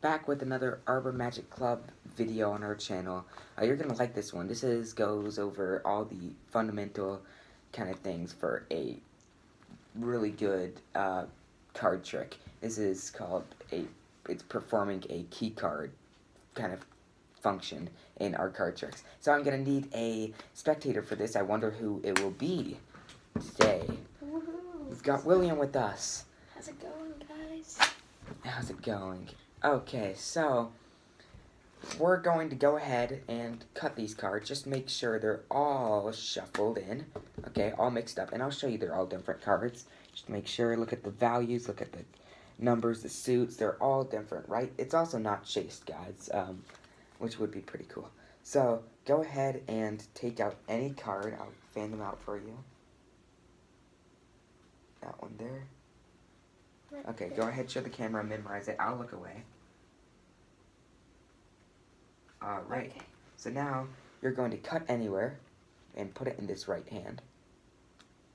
back with another Arbor Magic Club video on our channel. You're gonna like this one. This goes over all the fundamental kind of things for a really good card trick. This is called it's performing a key card kind of function in our card tricks. So I'm gonna need a spectator for this. I wonder who it will be today. We've got William with us. How's it going, guys? How's it going? Okay, so we're going to go ahead and cut these cards. Just make sure they're all shuffled in. Okay, all mixed up. And I'll show you they're all different cards. Just make sure, look at the values, look at the numbers, the suits. They're all different, right? It's also not chased, guys, which would be pretty cool. So go ahead and take out any card. I'll fan them out for you. That one there. Okay, go ahead, show the camera, minimize it. I'll look away. Alright, okay. So now you're going to cut anywhere and put it in this right hand.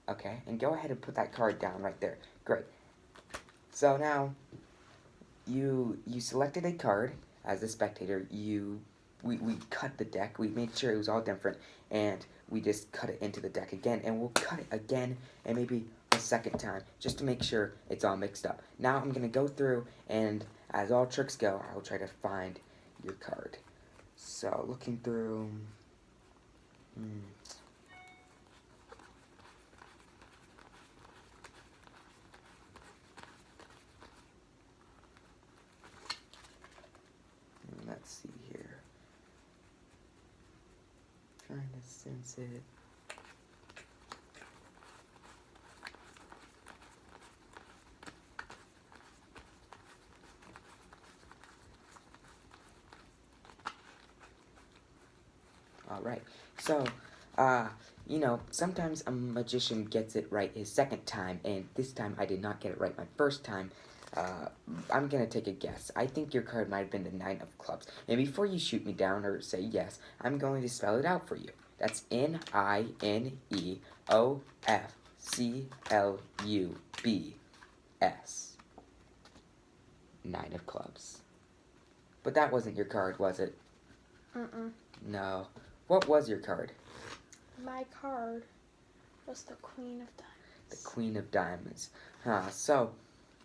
Okay, and go ahead and put that card down right there. Great. So now you selected a card as a spectator. We cut the deck. We made sure it was all different, and we just cut it into the deck again, and we'll cut it again and maybe a second time just to make sure it's all mixed up. Now I'm going to go through, and as all tricks go, I'll try to find your card. So looking through, let's see here. Trying to sense it. Alright, so, you know, sometimes a magician gets it right his second time, and this time I did not get it right my first time. I'm gonna take a guess. I think your card might have been the Nine of Clubs. And before you shoot me down or say yes, I'm going to spell it out for you. That's N-I-N-E-O-F-C-L-U-B-S. Nine of Clubs. But that wasn't your card, was it? No. What was your card? My card was the Queen of Diamonds. The Queen of Diamonds. So,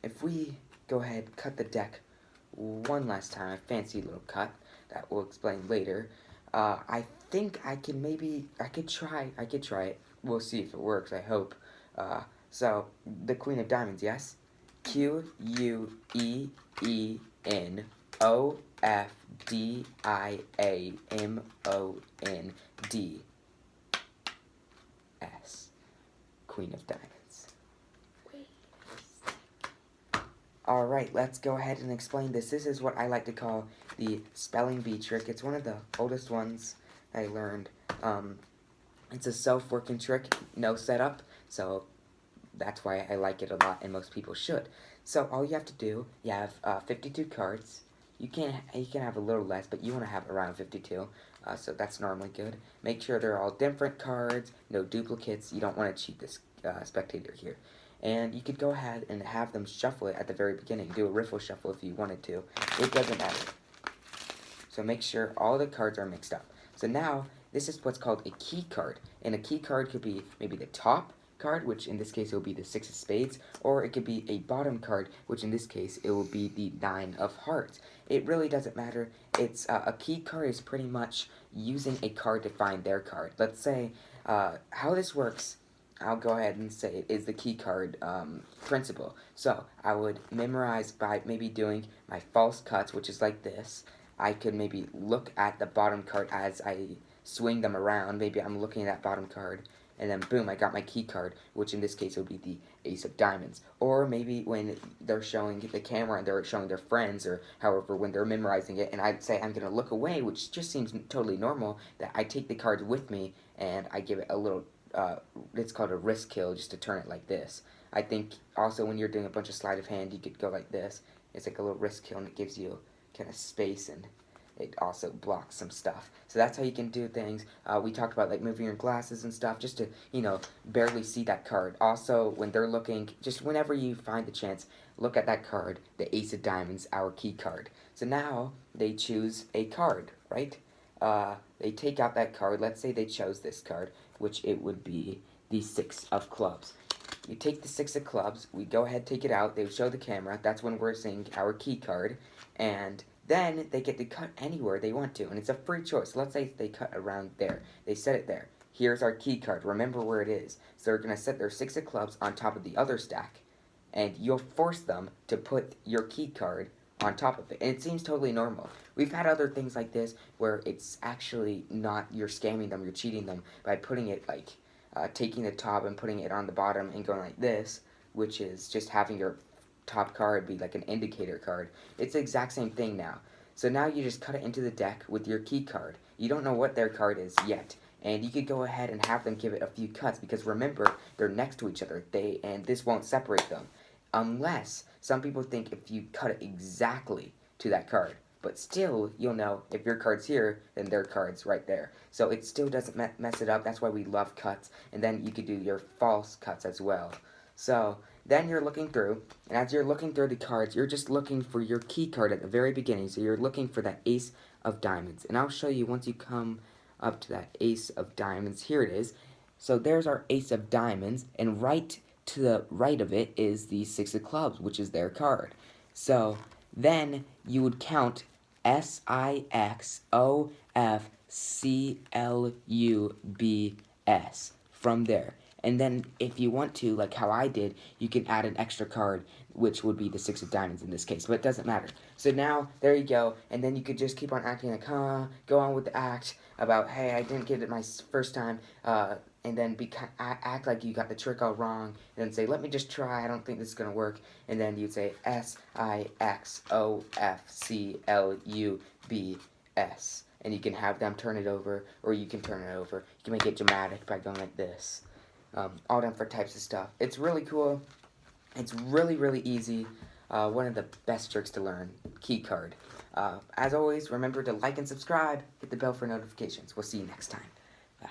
if we go ahead and cut the deck one last time, a fancy little cut that we'll explain later, I think I could try it. We'll see if it works, I hope. So, the Queen of Diamonds, yes? Q-U-E-N-O-F-D-I-A-M-O-N-D-S. Queen of Diamonds. Alright, let's go ahead and explain this. This is what I like to call the spelling bee trick. It's one of the oldest ones I learned. It's a self-working trick, no setup, so that's why I like it a lot, and most people should. So all you have to do, you have 52 cards. You can have a little less, but you want to have around 52. So that's normally good. Make sure they're all different cards, no duplicates. You don't want to cheat this spectator here. And you could go ahead and have them shuffle it at the very beginning. Do a riffle shuffle if you wanted to. It doesn't matter. So make sure all the cards are mixed up. So now, this is what's called a key card. And a key card could be maybe the top card, which in this case it will be the Six of Spades, or it could be a bottom card, which in this case it will be the Nine of Hearts. It really doesn't matter. It's a key card is pretty much using a card to find their card. Let's say how this works. I'll go ahead and say it is the key card principle. So I would memorize by maybe doing my false cuts, which is like this. I could maybe look at the bottom card as I swing them around. Maybe I'm looking at that bottom card, and then boom, I got my key card, which in this case would be the Ace of Diamonds. Or maybe when they're showing the camera and they're showing their friends, or however, when they're memorizing it, and I'd say I'm going to look away, which just seems totally normal, that I take the cards with me and I give it a little, it's called a wrist kill, just to turn it like this. I think also when you're doing a bunch of sleight of hand, you could go like this. It's like a little wrist kill, and it gives you kind of space, and it also blocks some stuff. So that's how you can do things. We talked about like moving your glasses and stuff just to, barely see that card. Also, when they're looking, just whenever you find the chance, look at that card, the Ace of Diamonds, our key card. So now they choose a card, right? They take out that card. Let's say they chose this card, which it would be the Six of Clubs. You take the Six of Clubs, we go ahead, take it out, they show the camera, that's when we're seeing our key card, and then they get to cut anywhere they want to, and it's a free choice. Let's say they cut around there, they set it there. Here's our key card, remember where it is. So they're going to set their Six of Clubs on top of the other stack, and you'll force them to put your key card on top of it. And it seems totally normal. We've had other things like this where it's actually not, you're scamming them, you're cheating them by putting it like, taking the top and putting it on the bottom and going like this, which is just having your top card be like an indicator card. It's the exact same thing now. So now you just cut it into the deck with your key card. You don't know what their card is yet. And you could go ahead and have them give it a few cuts because remember, they're next to each other. And this won't separate them. Unless some people think if you cut it exactly to that card. But still, you'll know if your card's here, then their card's right there. So it still doesn't mess it up. That's why we love cuts. And then you could do your false cuts as well. So then you're looking through, and as you're looking through the cards, you're just looking for your key card at the very beginning. So you're looking for that Ace of Diamonds. And I'll show you once you come up to that Ace of Diamonds. Here it is. So there's our Ace of Diamonds, and right to the right of it is the Six of Clubs, which is their card. So then you would count SIXOFCLUBS from there. And then if you want to, like how I did, you can add an extra card, which would be the Six of Diamonds in this case, but it doesn't matter. So now, there you go, and then you could just keep on acting like, go on with the act about, hey, I didn't get it my first time, and then act like you got the trick all wrong, and then say, let me just try, I don't think this is going to work, and then you'd say SIXOFCLUBS, and you can have them turn it over, or you can turn it over. You can make it dramatic by going like this. All different types of stuff. It's really cool. It's really, really easy. One of the best tricks to learn. Key card. As always, remember to like and subscribe. Hit the bell for notifications. We'll see you next time.